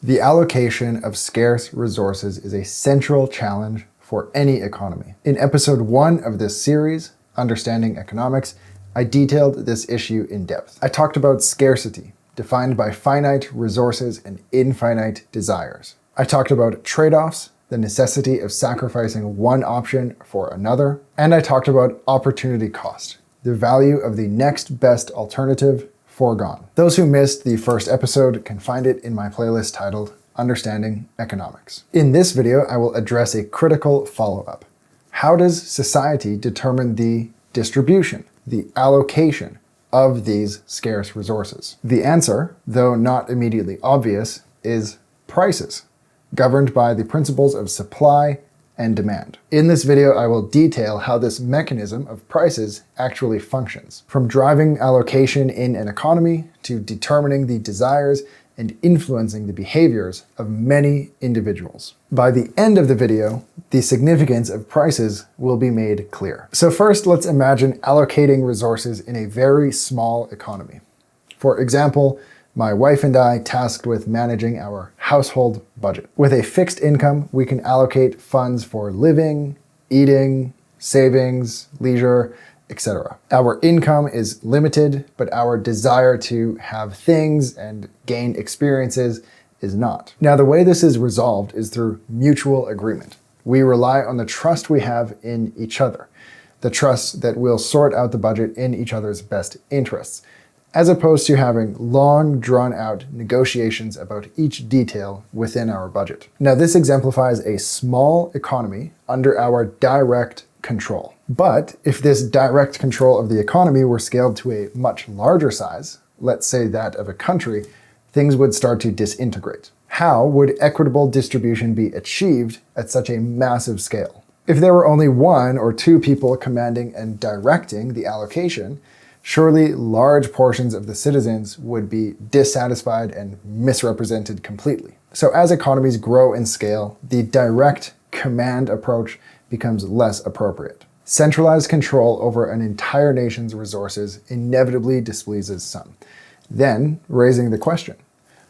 The allocation of scarce resources is a central challenge for any economy. In episode 1 of this series, Understanding Economics, I detailed this issue in depth. I talked about scarcity, defined by finite resources and infinite desires. I talked about trade-offs, the necessity of sacrificing one option for another, and I talked about opportunity cost, the value of the next best alternative foregone. Those who missed the first episode can find it in my playlist titled Understanding Economics. In this video, I will address a critical follow-up. How does society determine the distribution, the allocation of these scarce resources? The answer, though not immediately obvious, is prices, governed by the principles of supply and demand. In this video, I will detail how this mechanism of prices actually functions, from driving allocation in an economy to determining the desires and influencing the behaviors of many individuals. By the end of the video, the significance of prices will be made clear. So first, let's imagine allocating resources in a very small economy. For example, my wife and I tasked with managing our household budget. With a fixed income, we can allocate funds for living, eating, savings, leisure, etc. Our income is limited, but our desire to have things and gain experiences is not. Now, the way this is resolved is through mutual agreement. We rely on the trust we have in each other, the trust that we'll sort out the budget in each other's best interests, as opposed to having long, drawn-out negotiations about each detail within our budget. Now, this exemplifies a small economy under our direct control. But if this direct control of the economy were scaled to a much larger size, let's say that of a country, things would start to disintegrate. How would equitable distribution be achieved at such a massive scale? If there were only one or two people commanding and directing the allocation, surely large portions of the citizens would be dissatisfied and misrepresented completely. So as economies grow in scale, the direct command approach becomes less appropriate. Centralized control over an entire nation's resources inevitably displeases some. Then, raising the question,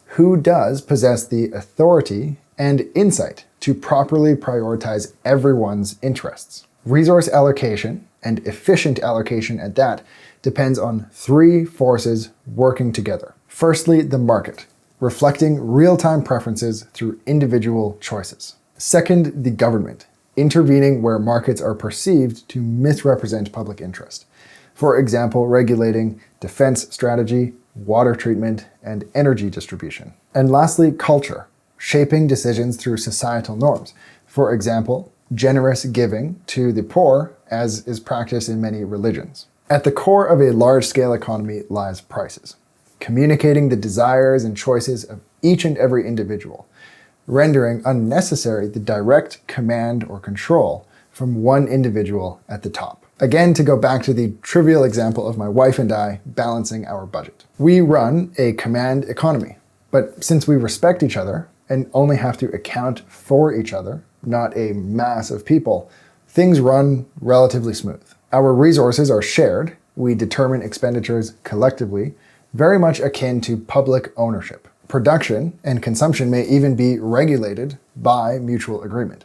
who does possess the authority and insight to properly prioritize everyone's interests? Resource allocation, and efficient allocation at that, depends on three forces working together. Firstly, the market, reflecting real-time preferences through individual choices. Second, the government, intervening where markets are perceived to misrepresent public interest. For example, regulating defense strategy, water treatment, and energy distribution. And lastly, culture, shaping decisions through societal norms. For example, generous giving to the poor, as is practiced in many religions. At the core of a large-scale economy lies prices, communicating the desires and choices of each and every individual, rendering unnecessary the direct command or control from one individual at the top. Again, to go back to the trivial example of my wife and I balancing our budget. We run a command economy, but since we respect each other and only have to account for each other, not a mass of people, things run relatively smooth. Our resources are shared. We determine expenditures collectively, very much akin to public ownership. Production and consumption may even be regulated by mutual agreement.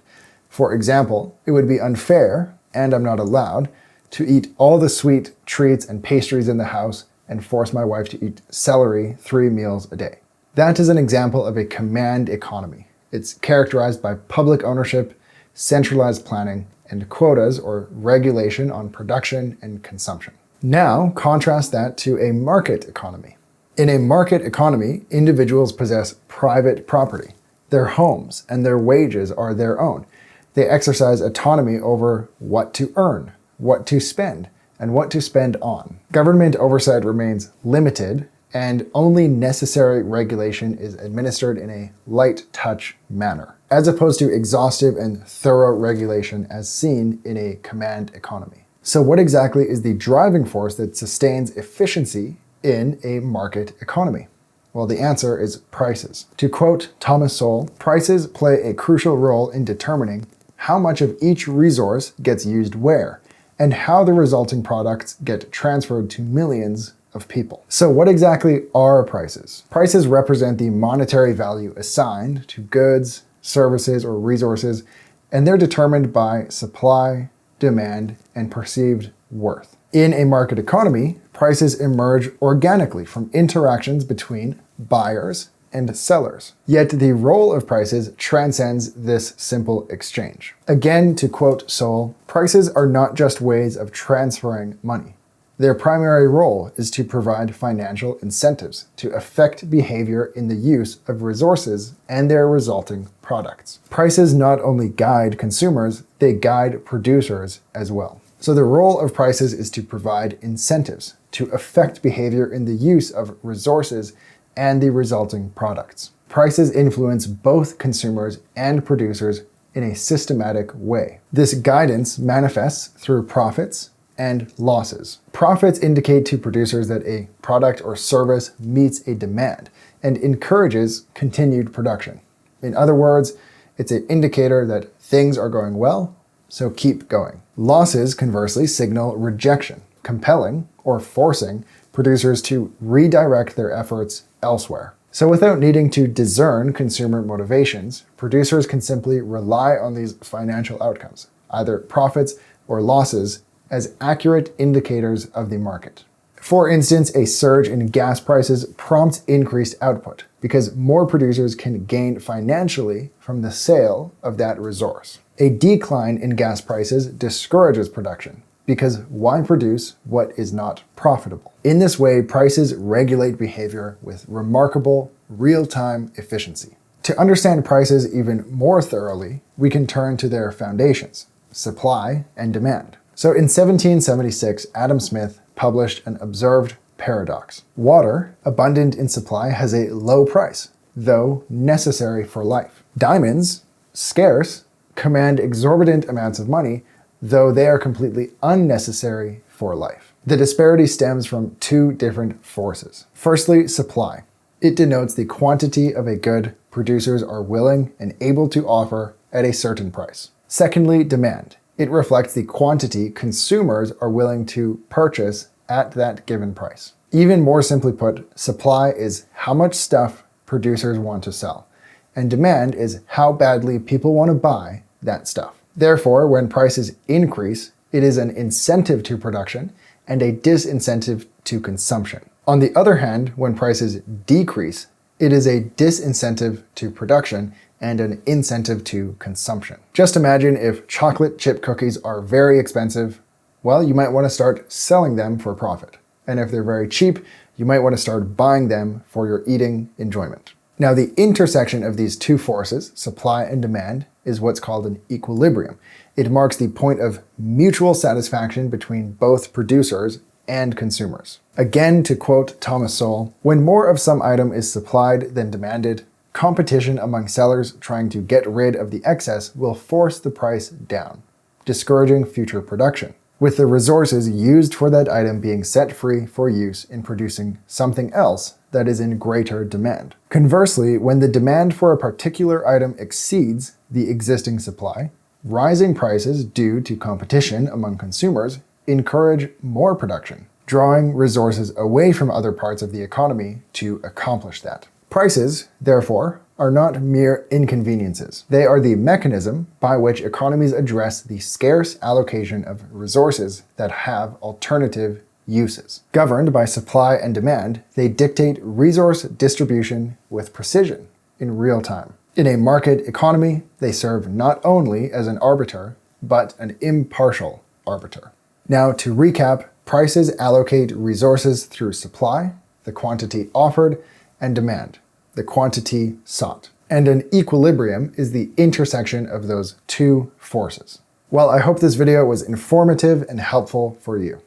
For example, it would be unfair, and I'm not allowed, to eat all the sweet treats and pastries in the house and force my wife to eat celery 3 meals a day. That is an example of a command economy. It's characterized by public ownership, centralized planning, and quotas or regulation on production and consumption. Now, contrast that to a market economy. In a market economy, individuals possess private property. Their homes and their wages are their own. They exercise autonomy over what to earn, what to spend, and what to spend on. Government oversight remains limited, and only necessary regulation is administered in a light touch manner, as opposed to exhaustive and thorough regulation as seen in a command economy. So what exactly is the driving force that sustains efficiency in a market economy? Well, the answer is prices. To quote Thomas Sowell, prices play a crucial role in determining how much of each resource gets used where, and how the resulting products get transferred to millions of people. So what exactly are prices? Prices represent the monetary value assigned to goods, services, or resources, and they're determined by supply, demand, and perceived worth. In a market economy, prices emerge organically from interactions between buyers and sellers. Yet the role of prices transcends this simple exchange. Again, to quote Sowell, prices are not just ways of transferring money. Their primary role is to provide financial incentives to affect behavior in the use of resources and their resulting products. Prices not only guide consumers, they guide producers as well. So the role of prices is to provide incentives to affect behavior in the use of resources and the resulting products. Prices influence both consumers and producers in a systematic way. This guidance manifests through profits and losses. Profits indicate to producers that a product or service meets a demand and encourages continued production. In other words, it's an indicator that things are going well, so keep going. Losses, conversely, signal rejection, compelling or forcing producers to redirect their efforts elsewhere. So without needing to discern consumer motivations, producers can simply rely on these financial outcomes, either profits or losses, as accurate indicators of the market. For instance, a surge in gas prices prompts increased output because more producers can gain financially from the sale of that resource. A decline in gas prices discourages production because why produce what is not profitable? In this way, prices regulate behavior with remarkable real-time efficiency. To understand prices even more thoroughly, we can turn to their foundations, supply and demand. So in 1776, Adam Smith published an observed paradox. Water, abundant in supply, has a low price, though necessary for life. Diamonds, scarce, command exorbitant amounts of money, though they are completely unnecessary for life. The disparity stems from two different forces. Firstly, supply. It denotes the quantity of a good producers are willing and able to offer at a certain price. Secondly, demand. It reflects the quantity consumers are willing to purchase at that given price. Even more simply put, supply is how much stuff producers want to sell, and demand is how badly people want to buy that stuff. Therefore, when prices increase, it is an incentive to production and a disincentive to consumption. On the other hand, when prices decrease, it is a disincentive to production and an incentive to consumption. Just imagine if chocolate chip cookies are very expensive, well, you might want to start selling them for profit. And if they're very cheap, you might want to start buying them for your eating enjoyment. Now, the intersection of these two forces, supply and demand, is what's called an equilibrium. It marks the point of mutual satisfaction between both producers and consumers. Again, to quote Thomas Sowell, when more of some item is supplied than demanded, competition among sellers trying to get rid of the excess will force the price down, discouraging future production, with the resources used for that item being set free for use in producing something else that is in greater demand. Conversely, when the demand for a particular item exceeds the existing supply, rising prices due to competition among consumers encourage more production, drawing resources away from other parts of the economy to accomplish that. Prices, therefore, are not mere inconveniences. They are the mechanism by which economies address the scarce allocation of resources that have alternative uses. Governed by supply and demand, they dictate resource distribution with precision in real time. In a market economy, they serve not only as an arbiter, but an impartial arbiter. Now, to recap, prices allocate resources through supply, the quantity offered, and demand, the quantity sought. And an equilibrium is the intersection of those two forces. Well, I hope this video was informative and helpful for you.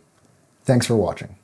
Thanks for watching.